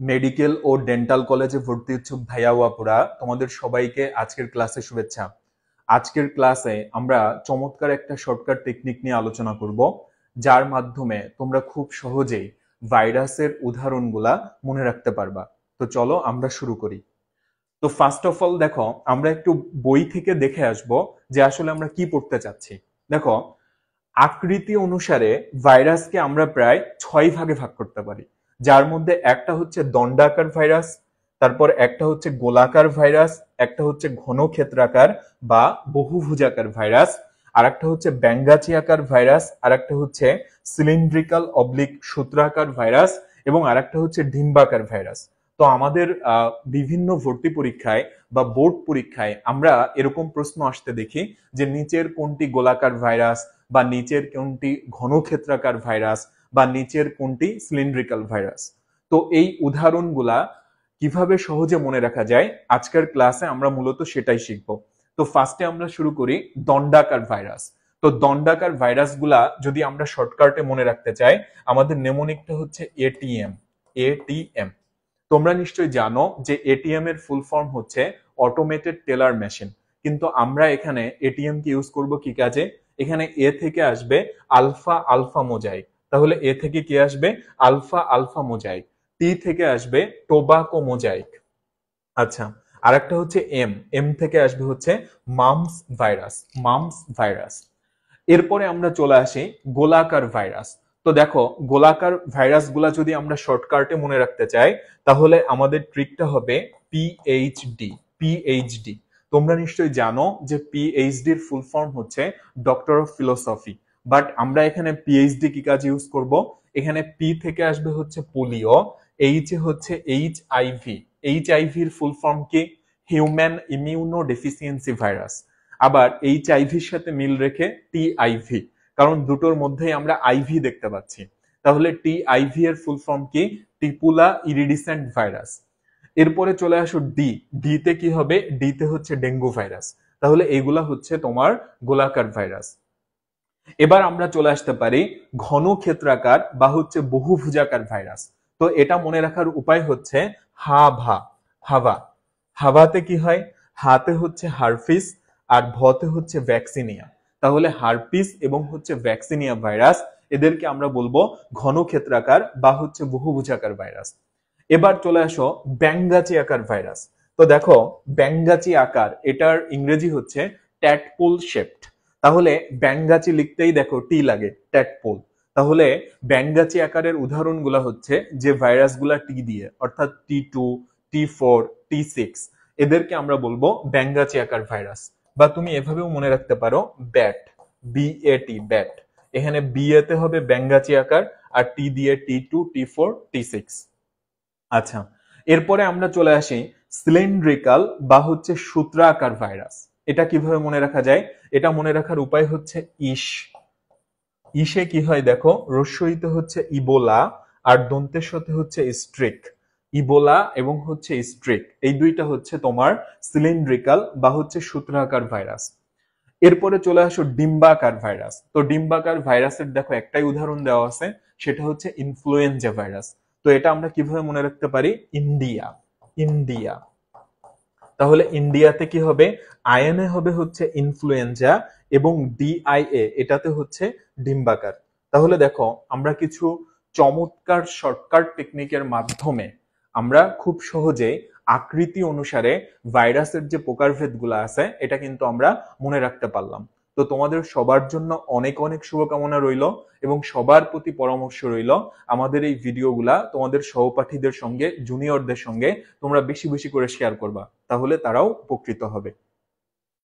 Medical ও dental কলেজে ভর্তি ইচ্ছুক ভাইয়া ও আপুরা, তোমাদের সবাইকে আজকের ক্লাসে শুভেচ্ছা। আজকের ক্লাসে আমরা চমৎকার একটা শর্টকাট টেকনিক নিয়ে আলোচনা করব, যার মাধ্যমে তোমরা খুব সহজেই ভাইরাসের উদাহরণগুলা মনে রাখতে পারবা। তো চলো আমরা শুরু করি। তো ফার্স্ট অফ অল দেখো, আমরা একটু বই থেকে দেখে আসব যে আসলে আমরা কি পড়তে চাচ্ছি। দেখো, আকৃতি অনুসারে ভাইরাসকে আমরা প্রায় 6 ভাগে ভাগ করতে পারি, যার মধ্যে একটা হচ্ছে দণ্ডাকার ভাইরাস, তারপর একটা হচ্ছে গোলাকার ভাইরাস, একটা হচ্ছে ঘনক্ষেত্রাকার বা বহুভুজাকার ভাইরাস, আর একটা হচ্ছে ব্যাঙ্গাচিয়াকার ভাইরাস, আর একটা হচ্ছে সিলিন্ড্রিক্যাল অবলিক সূত্রাকার ভাইরাস, এবং আর একটা হচ্ছে ডিম্বাকার ভাইরাস। তো আমাদের বিভিন্ন ভর্তি পরীক্ষায় বা বোর্ড পরীক্ষায় আমরা এরকম প্রশ্ন আসতে দেখি যে নিচের কোনটি গোলাকার ভাইরাস, বা নিচের কোনটি ঘনক্ষেত্রাকার ভাইরাস, বা নিচের কোনটি সিলিন্ড্রিক্যাল ভাইরাস। তো এই উদাহরণগুলা কিভাবে সহজে মনে রাখা যায়, আজকের ক্লাসে আমরা মূলত সেটাই শিখব। তো ফার্স্টে আমরা শুরু করি দণ্ডাকার ভাইরাস। তো দণ্ডাকার ভাইরাসগুলা যদি আমরা শর্টকাটে মনে রাখতে চাই, আমাদের নেমোনিকটা হচ্ছে এটিএম। এটিএম তোমরা নিশ্চয়ই জানো যে এটিএম এর ফুল ফর্ম হচ্ছে অটোমেটেড টেলার মেশিন, কিন্তু আমরা এখানে এটিএম কে ইউজ করব কি কাজে? এখানে এ থেকে আসবে আলফা আলফা মোজাইক, তাহলে এ থেকে কি আসবে? Alpha alpha mosaic. টি থেকে আসবে টোবাকো মোজাইক। আচ্ছা, আর একটা হচ্ছে এম। এম থেকে আসবে হচ্ছে মামস ভাইরাস। Mum's virus. এরপরে আমরা চলে আসি গোলাকার ভাইরাস। তো দেখো, গোলাকার ভাইরাস গুলা যদি আমরা শর্টকাটে মনে রাখতে চাই, তাহলে আমাদের ট্রিকটা হবে পিএইচডি। পিএইচডি তোমরা নিশ্চয়ই জানো যে পিএইচডি এর ফুল ফর্ম হচ্ছে ডক্টর অফ ফিলোসফি, বাট আমরা এখানে পিএইচডি কি কাজ ইউজ করব? এখানে পি থেকে আসবে হচ্ছে পোলিও, এইচ এ হচ্ছে এইচআইভি। এইচআইভি এর ফুল ফর্ম কি? Human immuno deficiency virus. আবার এইচআইভির সাথে মিল রেখে টিআইভি, কারণ দুটোর মধ্যেই আমরা আইভি দেখতে পাচ্ছি। তাহলে টিআইভি এর ফুল ফর্ম কি? Tipula iridescent virus. এরপরে চলে আসো ডি। ডি তে কি হবে? ডি তে হচ্ছে ডেঙ্গু ভাইরাস। তাহলে এগুলা হচ্ছে তোমার গোলাকার ভাইরাস। এবার আমরা চলে আসতে পারি ঘনক্ষেত্রাকার বা হচ্ছে বহুভুজাকার ভাইরাস। তো এটা মনে রাখার উপায় হচ্ছে হাভা। হাভা। হাভাতে কি হয়? হাতে হচ্ছে হারপিস, আর ভতে হচ্ছে ভ্যাকসিনিয়া। তাহলে হারপিস এবং হচ্ছে ভ্যাকসিনিয়া ভাইরাস, এদেরকে আমরা বলবো ঘনক্ষেত্রাকার বা হচ্ছে বহুভুজাকার ভাইরাস। এবার চলে আসো ব্যাঙ্গাচি আকার ভাইরাস। তো দেখো, ব্যাঙ্গাচি আকার, এটার ইংরেজি হচ্ছে ট্যাডপোল শেপড। তাহলে ব্যাঙ্গাচি লিখতেই দেখো টি লাগে, ট্যাডপোল। তাহলে ব্যাঙ্গাচি আকারের উদাহরণগুলো হচ্ছে যে ভাইরাসগুলা টি দিয়ে, অর্থাৎ T2, T4, T6, এদেরকে আমরা বলবো ব্যাঙ্গাচি আকার ভাইরাস। বা তুমি এভাবেও মনে রাখতে পারো ব্যাট। BAT, bat. এখানে বিএতে হবে ব্যাঙ্গাচি আকার, আর টি দিয়ে T2, T4, T6। আচ্ছা, এরপরে আমরা চলে আসি সিলিন্ড্রিক্যাল বা হচ্ছে সূত্রাকার ভাইরাস। এটা কিভাবে মনে রাখা যায়? এটা মনে রাখার উপায় হচ্ছে ইস। ইসে কি হয় দেখো, রস্বইতে হচ্ছে ইবোলা, আর দন্তের সাথে হচ্ছে স্ট্রিক। ইবোলা এবং হচ্ছে স্ট্রিক, এই দুইটা হচ্ছে তোমার সিলিন্ড্রিক্যাল বা হচ্ছে সূত্রাকার ভাইরাস। এরপরে চলে আসো ডিম্বাকার ভাইরাস। তো ডিম্বাকার ভাইরাসের দেখো একটাই উদাহরণ দেওয়া আছে, সেটা হচ্ছে ইনফ্লুয়েঞ্জা ভাইরাস। তো এটা আমরা কিভাবে মনে রাখতে পারি? ইন্ডিয়া। ইন্ডিয়া। তাহলে ইন্ডিয়াতে কি হবে? আইএনএ হবে হচ্ছে ইনফ্লুয়েঞ্জা, এবং ডিআইএ এটাতে হচ্ছে ডিম্বাকার। তাহলে দেখো, আমরা কিছু চমৎকার শর্টকাট টেকনিকের মাধ্যমে আমরা খুব সহজে আকৃতি অনুসারে ভাইরাসের যে প্রকারভেদ গুলো আছে, এটা কিন্তু আমরা মনে রাখতে পারলাম। তো তোমাদের সবার জন্য অনেক অনেক শুভকামনা রইল, এবং সবার প্রতি পরামর্শ রইল আমাদের এই ভিডিওগুলা তোমাদের সহপাঠীদের সঙ্গে, জুনিয়রদের সঙ্গে তোমরা বেশি বেশি করে শেয়ার করবা, তাহলে তারাও উপকৃত হবে।